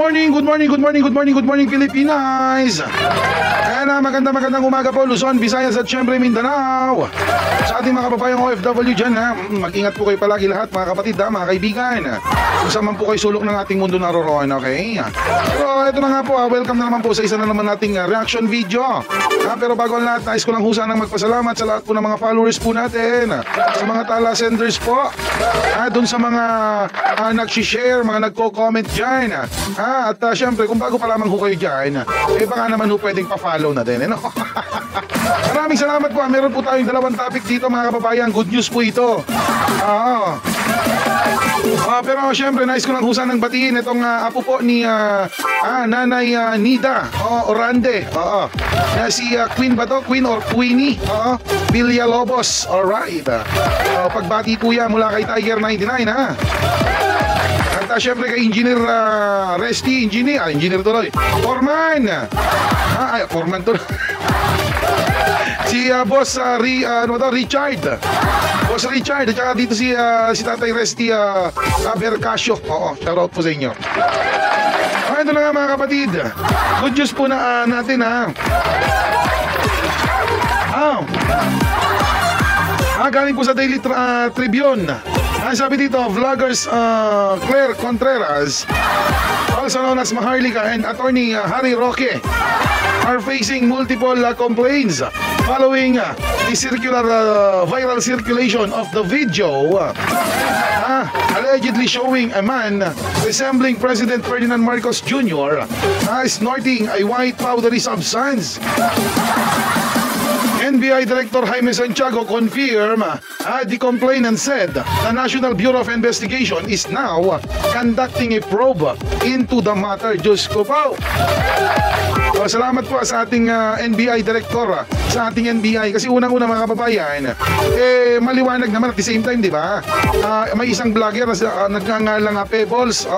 morning, good morning, good morning, good morning, good morning Pilipinas. Kaya na magandang umaga po Luzon, Visayas at syempre Mindanao. Sa ating mga kapapayang OFW dyan ha, mag-ingat po kayo palagi lahat mga kapatid ha, mga kaibigan. Kung saan man po kayo sulok ng ating mundo naroroon, okay? So ito na nga po, welcome na naman po sa isa na naman nating reaction video. Pero bago ang lahat, nais ko lang sanang magpasalamat sa lahat po ng mga followers po natin, sa mga tala senders po, dun sa mga nag-share, mga nagko-comment dyan. At syempre, kung bago pa lamang ho kayo dyan, baka naman ho pwedeng pa-follow na din. Maraming salamat po. Meron po tayong dalawang topic dito mga kababayan. Good news po ito. Pero syempre, nais ko lang sanang batiin itong apo po ni Nanay Nida Orande. Si Queen ba to? Queen or Queenie? Villalobos. Alright. Pagbati po yan mula kay Tiger 99 ha. At syempre kay Engineer Resty, Engineer tuloy. Foreman. Foreman tuloy. Si Boss Richard. Boss Richard. At saka dito si Tatay Resty Bercasio. Shoutout po sa inyo. Ito na nga mga kapatid. Good news po na natin ha. Galing po sa Daily Tribune. Sabi dito, vloggers Claire Contreras, also known as Maharlika, and attorney Harry Roque are facing multiple complaints following the viral circulation of the video allegedly showing a man resembling President Ferdinand Marcos Jr. Snorting a white powdery substance. NBI Director Jaime Santiago confirmed the complainant said the National Bureau of Investigation is now conducting a probe into the matter. Diyos ko po. Salamat po sa ating NBI Director, sa ating NBI. Kasi unang-una mga kababayan, maliwanag naman at the same time, di ba? May isang vlogger na nagngangalang Pebbles,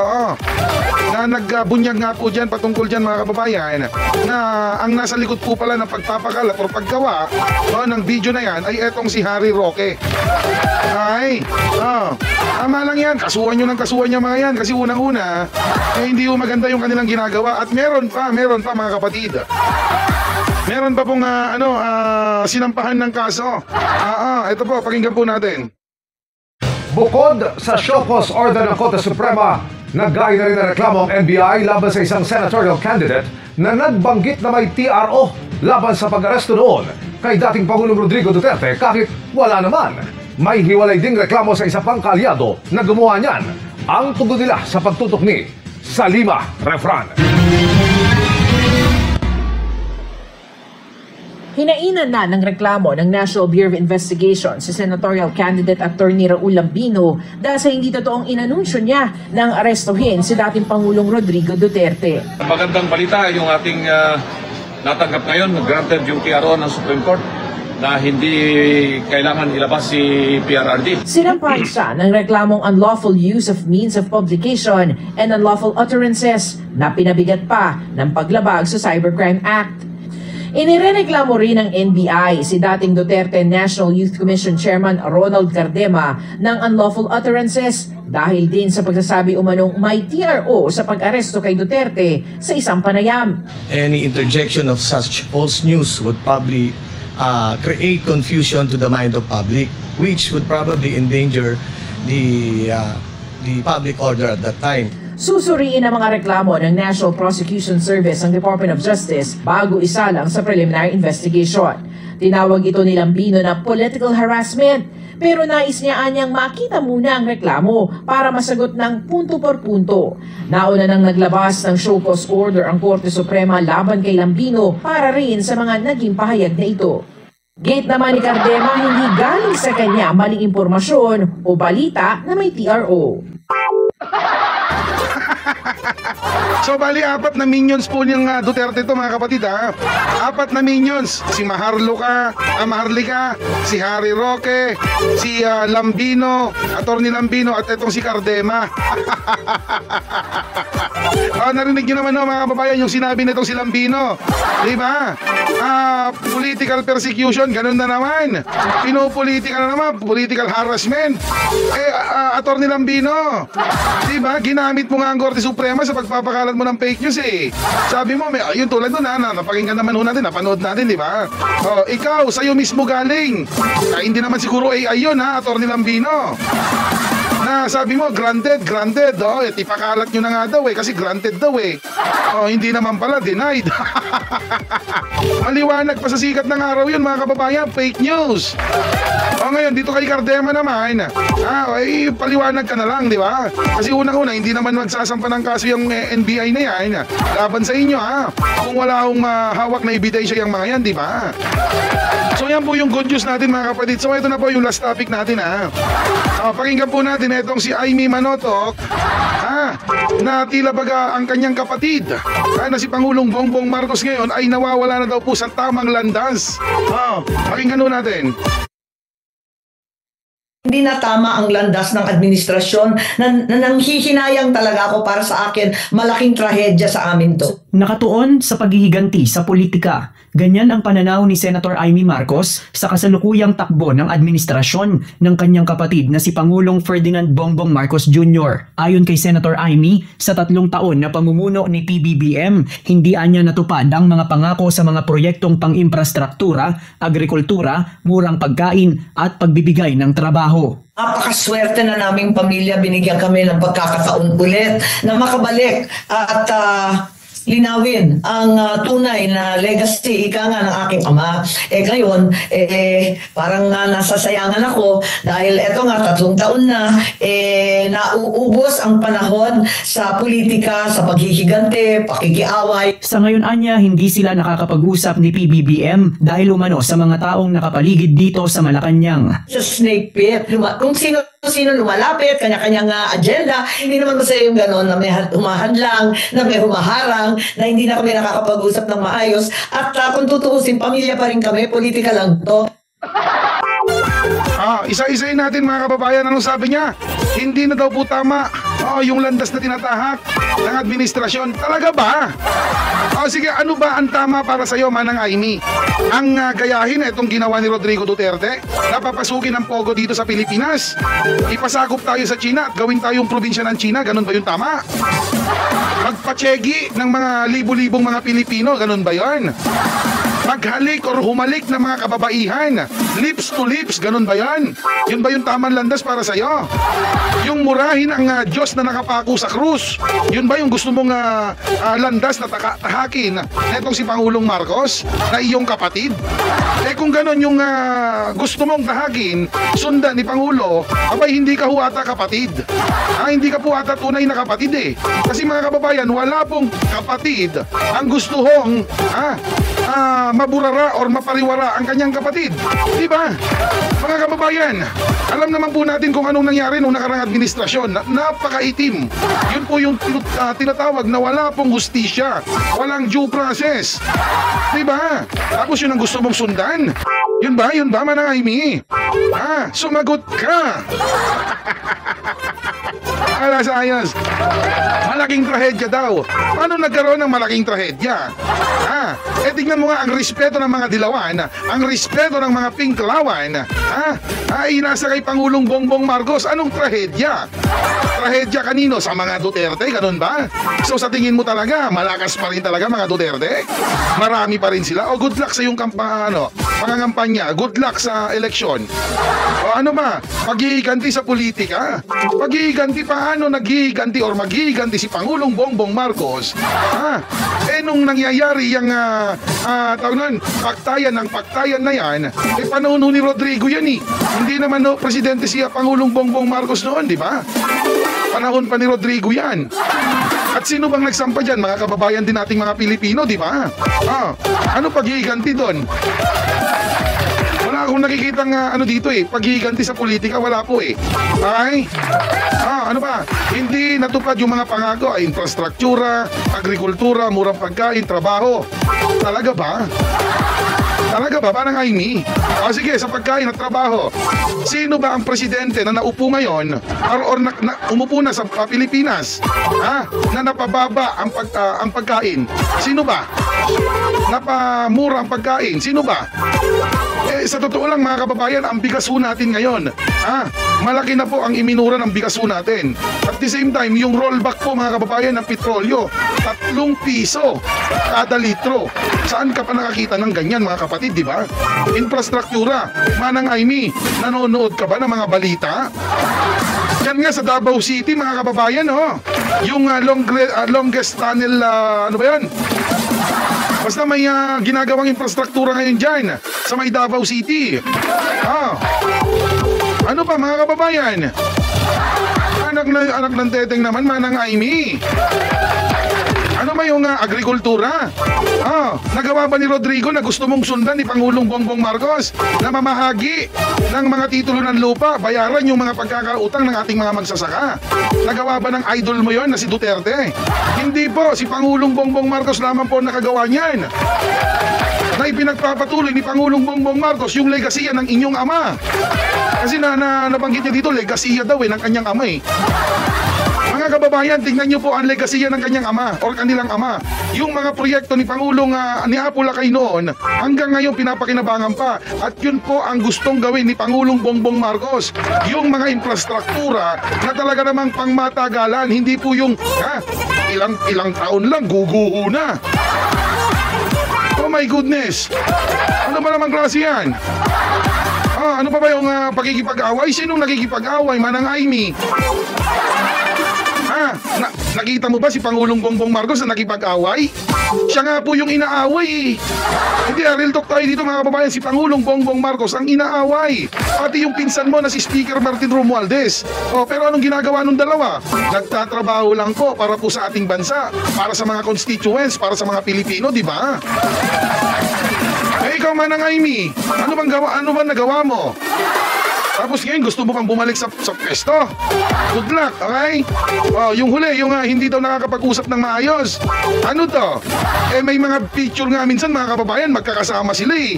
na nagbunyag nga po dyan, patungkol dyan mga kababayan, na ang nasa likod po pala ng pagpapakalat o paggawa ng video na yan ay etong si Harry Roque. Tama lang yan, kasuhan nyo ng kasuhan niya mga yan, kasi unang-una hindi po maganda yung kanilang ginagawa. At meron pa mga kapatid, meron pa pong sinampahan ng kaso. Ito po, pakinggan po natin. Bukod sa show cause order ng Korte Suprema, naggaya na rin ang reklamo ang NBI laban sa isang senatorial candidate na nagbanggit na may TRO laban sa pag-aresto noon kay dating Pangulong Rodrigo Duterte kahit wala naman. May hiwalay ding reklamo sa isa pang kaalyado na gumawa niyan. Ang tugon nila sa pagtutok ni Salima Refran. Hinainan na ng reklamo ng National Bureau of Investigation si senatorial candidate Attorney Raul Lambino dahil sa hindi totoong inanunsyo niya nang arestuhin si dating Pangulong Rodrigo Duterte. Magandang balita yung ating natanggap ngayon, granted yung TRO ng Supreme Court na hindi kailangan ilabas si PRRD. Sinampahan siya ng reklamong unlawful use of means of publication and unlawful utterances na pinabigat pa ng paglabag sa Cybercrime Act. Inirereklamo rin ng NBI si dating Duterte National Youth Commission Chairman Ronald Cardema ng unlawful utterances dahil din sa pagsasabi umanong may TRO sa pag-aresto kay Duterte sa isang panayam. Any interjection of such false news would probably create confusion to the mind of public, which would probably endanger the public order at that time. Susuriin ang mga reklamo ng National Prosecution Service ng Department of Justice bago isalang sa preliminary investigation. Tinawag ito ni Lambino na political harassment, pero nais niya anyang makita muna ang reklamo para masagot ng punto por punto. Nauna nang naglabas ng show cause order ang Korte Suprema laban kay Lambino para rin sa mga naging pahayag na ito. Gate naman ni Cardema, hindi galing sa kanya maling impormasyon o balita na may TRO. So bali, 4 na minions po niyang Duterte to mga kapatid ha. 4 na minions. Si Maharlika, si Harry Roque, si Lambino, Attorney Lambino, at itong si Cardema. Narinig niyo naman mga kababayan yung sinabi nitong si Lambino. Diba? Political persecution, ganun na naman. Pinopolitical na naman, political harassment. Attorney Lambino, diba? Ginamit mo nga ang Korte Suprema sa pagpapakalat mo ng fake news eh. Sabi mo, yun tulad nun napakinggan naman natin, napanood natin, di ba? Ikaw, sa'yo mismo galing. Hindi naman siguro AI yun Atty. Lambino. Na sabi mo, granted. Ipakalat nyo na nga daw kasi granted daw hindi naman pala, denied. Maliwanag pa sa sikat ng araw yun mga kababayan, fake news. Ngayon, dito kay Cardema naman, paliwanag ka na lang, di ba? Kasi unang-una, hindi naman magsasampa ng kaso yung NBI na yan, laban sa inyo, kung wala akong hawak na ebidensya yung mga yan, di ba? So yan po yung good news natin mga kapatid. So ito na po yung last topic natin pakinggan po natin itong si Aimee Manotoc na tila baga ang kanyang kapatid na si Pangulong Bongbong Marcos ngayon ay nawawala na daw po sa tamang landas. Pakinggan po natin. Hindi na tama ang landas ng administrasyon na nanghihinayang talaga ako. Para sa akin, malaking trahedya sa amin to. Nakatuon sa paghihiganti sa politika. Ganyan ang pananaw ni Senator Aimee Marcos sa kasalukuyang takbo ng administrasyon ng kanyang kapatid na si Pangulong Ferdinand Bongbong Marcos Jr. Ayon kay Senator Aimee, sa 3 taon na pamumuno ni PBBM, hindi anya natupad ang mga pangako sa mga proyektong pang-infrastruktura, agrikultura, murang pagkain at pagbibigay ng trabaho. Napakaswerte na naming pamilya, binigyan kami ng pagkakataon ulit na makabalik at linawin ang tunay na legacy ika nga ng aking ama. Ngayon, parang nasasayangan ako dahil eto nga 3 taon na nauubos ang panahon sa politika, sa paghihigante, pakikiaway. Sa ngayon anya, hindi sila nakakapag-usap ni PBBM dahil umano sa mga taong nakapaligid dito sa Malacanang. Sa snake pit, kung sino lumalapit, kanya-kanyang agenda, hindi naman kasi yung gano'n na may humahadlang, na may humaharang, na hindi na kami nakakapag-usap ng maayos. At kung tutuusin, pamilya pa rin kami, politika lang to. Isa-isayin natin mga kababayan, anong sabi niya? Hindi na daw po tama yung landas na tinatahak ng administrasyon. Talaga ba? Sige, ano ba ang tama para sa iyo, Manang Aimee? Ang gayahin itong ginawa ni Rodrigo Duterte, napapasukin ang pogo dito sa Pilipinas, ipasakop tayo sa China at gawin tayong probinsya ng China, ganun ba yung tama? Magpatsegi ng mga libo-libong mga Pilipino, ganun ba yun? Maghalik or humalik ng mga kababaihan, lips to lips, ganun ba yan? Yun ba yung tamang landas para sa'yo? Yung murahin ang Diyos na nakapako sa krus, yun ba yung gusto mong landas na tahakin netong si Pangulong Marcos na iyong kapatid? Kung ganun yung gusto mong tahakin, sundan ni Pangulo, abay hindi ka huwata kapatid. Hindi ka po ata tunay na kapatid Kasi mga kababayan, wala pong kapatid ang gusto hong maburara or mapariwara ang kanyang kapatid. Di ba? Mga kababayan, alam naman po natin kung anong nangyari nung nakarang administrasyon. Napakaitim. Yun po yung tinatawag na wala pong hustisya. Walang due process. Di ba? Tapos yun ang gusto mong sundan. Yun ba? Yun ba, Manang Aimee? Sumagot ka. Alas ayos. Malaking trahedya daw. Paano nagkaroon ng malaking trahedya? Tingnan mo nga ang respeto ng mga dilawan, ang respeto ng mga pinklawan, ay nasa kay Pangulong Bongbong Marcos. Anong trahedya? Trahedya kanino? Sa mga Duterte? Ganun ba? So sa tingin mo talaga, malakas pa rin talaga mga Duterte? Marami pa rin sila? O good luck sa iyong pangangampanya? Good luck sa eleksyon? O ano ba? Paghihiganti sa politika? Paghihiganti, paano naghihiganti or maghihiganti si Pangulong Bongbong Marcos? Nung nangyayari yung paktayan na yan, panahon ni Rodrigo yan Hindi naman presidente siya Pangulong Bongbong Marcos noon, di ba? Panahon pa ni Rodrigo yan. At sino bang nagsampa dyan? Mga kababayan din nating mga Pilipino, di ba? Ano paghihiganti doon? Wala akong nakikitang dito paghihiganti sa politika, wala po Ay? Ano ba? Hindi natupad yung mga pangako, infrastruktura, agrikultura, murang pagkain, trabaho. Talaga ba? Talaga ba? Parang Aimee. Sige, sa pagkain at trabaho. Sino ba ang presidente na naupo ngayon or umupo na sa Pilipinas na napababa ang pagkain? Sino ba? Napamura ang pagkain? Sino ba? Sa totoo lang mga kababayan, ang bigas ho natin ngayon, malaki na po ang iminura ng bigas ho natin. At the same time, yung rollback po mga kababayan ng petrolyo, 3 piso kada litro. Saan ka pa nakakita ng ganyan mga kapatid, di ba? Infrastruktura, Manang Aimee, nanonood ka ba ng mga balita? Yan nga sa Davao City mga kababayan, yung longest tunnel, ano ba yan? Basta may ginagawang infrastruktura ngayon dyan sa may Davao City. Ano pa mga kababayan? Anak ng teteng naman, Manang Aimee. Ano ba yung agrikultura? Nagawa ba ni Rodrigo na gusto mong sundan ni Pangulong Bongbong Marcos na mamahagi ng mga titulo ng lupa, bayaran yung mga pagkakautang ng ating mga magsasaka? Nagawa ba ng idol mo yon na si Duterte? Hindi po, si Pangulong Bongbong Marcos lamang po nakagawa niyan. Na ipinagpapatuloy ni Pangulong Bongbong Marcos yung legasiya ng inyong ama. Kasi nabanggit niya dito, legasiya daw ng kanyang ama eh. Mga kababayan, tingnan niyo po ang legasiya ng kanyang ama or kanilang ama. Yung mga proyekto ni Pangulong ni Apo Lakay noon, hanggang ngayon pinapakinabangan pa. At yun po ang gustong gawin ni Pangulong Bongbong Marcos. Yung mga infrastruktura na talaga namang pangmatagalan, hindi po yung ilang taon lang, guguho na. Oh my goodness! Ano ba namang klase yan? Ano pa ba yung pakikipag-away? Sinong nakikipag-away? Manang Aimee? Nakita mo ba si Pangulong Bongbong Marcos na nakipag-away? Siya nga po yung inaaway. Hindi, real talk tayo dito mga kababayan. Si Pangulong Bongbong Marcos ang inaaway. Pati yung pinsan mo na si Speaker Martin Romualdez. Pero anong ginagawa nung dalawa? Nagtatrabaho lang po para po sa ating bansa, para sa mga constituents, para sa mga Pilipino, di ba? Ikaw Manang Aimee, ano bang nagawa mo? Tapos ngayon gusto mo pang bumalik sa pwesto? Good luck, okay? Yung huli, yung hindi daw nakakapag-usap ng maayos. Ano to? May mga picture nga minsan mga kababayan, magkakasama sila eh.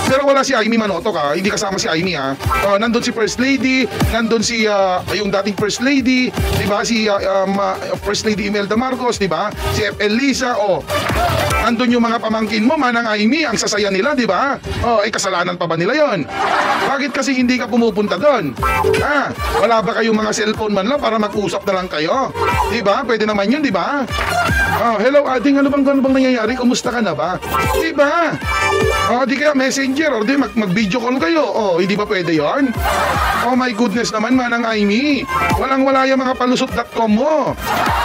Pero wala si Aimee Manotoc hindi kasama si Aimee nandun si First Lady, nandun si yung dating First Lady, di ba? Si First Lady Imelda Marcos, di ba? Si FL Lisa, nandun yung mga pamangkin mo, Manang Aimee, ang sasaya nila, di ba? Kasalanan pa ba nila yon? Bakit kasi hindi ka pumupunta doon? Wala ba kayong mga cellphone man lang para mag-usap na lang kayo? Di ba? Pwede naman yun, di ba? Hello ading, ano bang nangyayari? Kumusta ka na ba? Di ba? Di kaya messenger or di mag-video call kayo. Hindi ba pwede yon? Oh my goodness naman, Manang Aimee. Walang-wala yung mga palusot.com mo.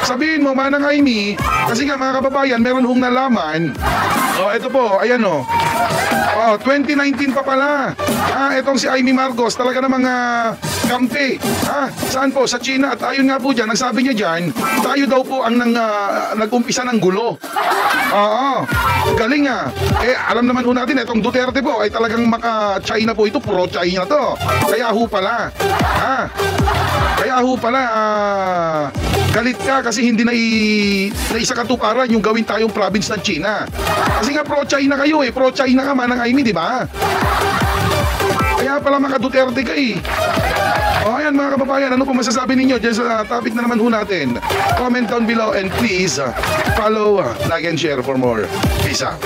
Sabihin mo, Manang Aimee, kasi nga mga kababayan, meron hong nalaman. Ito po, ayan 2019 pa pala. Itong si Aimee Marcos, talaga namang kampi. Saan po? Sa China. At ayun nga po dyan, nagsabi niya dyan, tayo daw po ang nag-umpisa ng gulo. Galing alam naman po natin, itong Duterte po ay talagang maka-China po ito, pro-China to. Kaya ho pala. Galit ka kasi hindi na isa katuparan yung gawin tayong province ng China. Kasi nga pro-China kayo pro-China ka Manang Aimee, di ba? Kaya pala maka-Duterte ka ayan mga kababayan, ano po masasabi ninyo dyan sa topic na naman ho natin? Comment down below and please follow, like and share for more. Peace out.